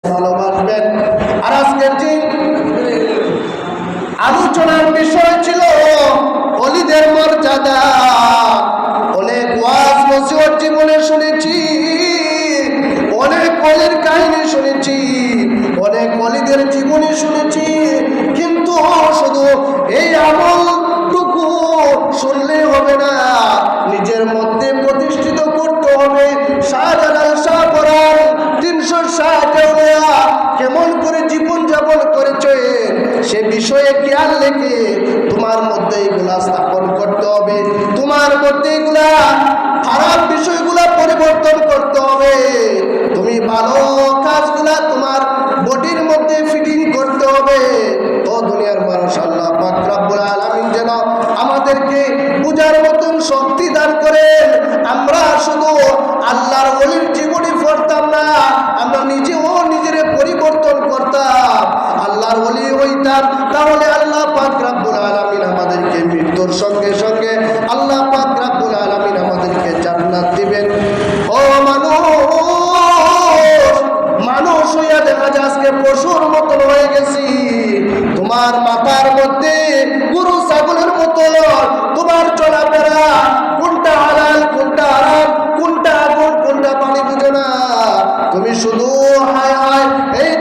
ভালোবাসবেন। আর আজকের যে আলোচনার বিষয় ছিল ওলিদের মর্যাদা, অনেক ওয়াজ নসিহত জীবনে শুনেছি, অনেক ওলির কাহিনী শুনেছি, অনেক ওলিদের জীবনী শুনেছি, কিন্তু শুধু এই আমলটুকু শুনলে হবে না, নিজের মধ্যে প্রতিষ্ঠিত করতে হবে। শাহজালাল শাহ পরাণ 360 কেমন করে জীবন যাপন করেছেন সে বিষয়ে খেয়াল রেখে তোমার মধ্যে এগুলা স্থাপন করতে হবে, তোমার মধ্যে এগুলা খারাপ বিষয়গুলা পরিবর্তন করতে হবে, তুমি ভালো কাজগুলা তোমার বডির মধ্যে ফিটিং করতে হবে। ও দুনিয়ার মানুষ, আল্লাহ পাক রব্বুল আলামিন যেন আমাদেরকে বুঝার মতন শক্তি দান করেন। আমরা শুধু আল্লাহর ওলির জীবনী পড়তাম না, আমরা নিজেও নিজের পরিবর্তন করতাম, আল্লাহর ওলি হইতাম, তাহলে আল্লাহ পাক রব্বুল আলামিন আমাদেরকে মৃত্যুর সঙ্গে সঙ্গে আল্লাহ পাক রব্বুল আলামিন আমাদেরকে জান্নাত দিবেন। ও মানুষ হইয়া দেখা যায় আজকে পশুর মতন হয়ে গেছি। তোমার মাথার মধ্যে গরু ছাগলের মতো তোমার চলাফেরা, কোনটা হালাল কোনটা হারাম, কোনটা আগুন কোনটা পানি বুঝো না। তুমি শুধু হায় হায় এই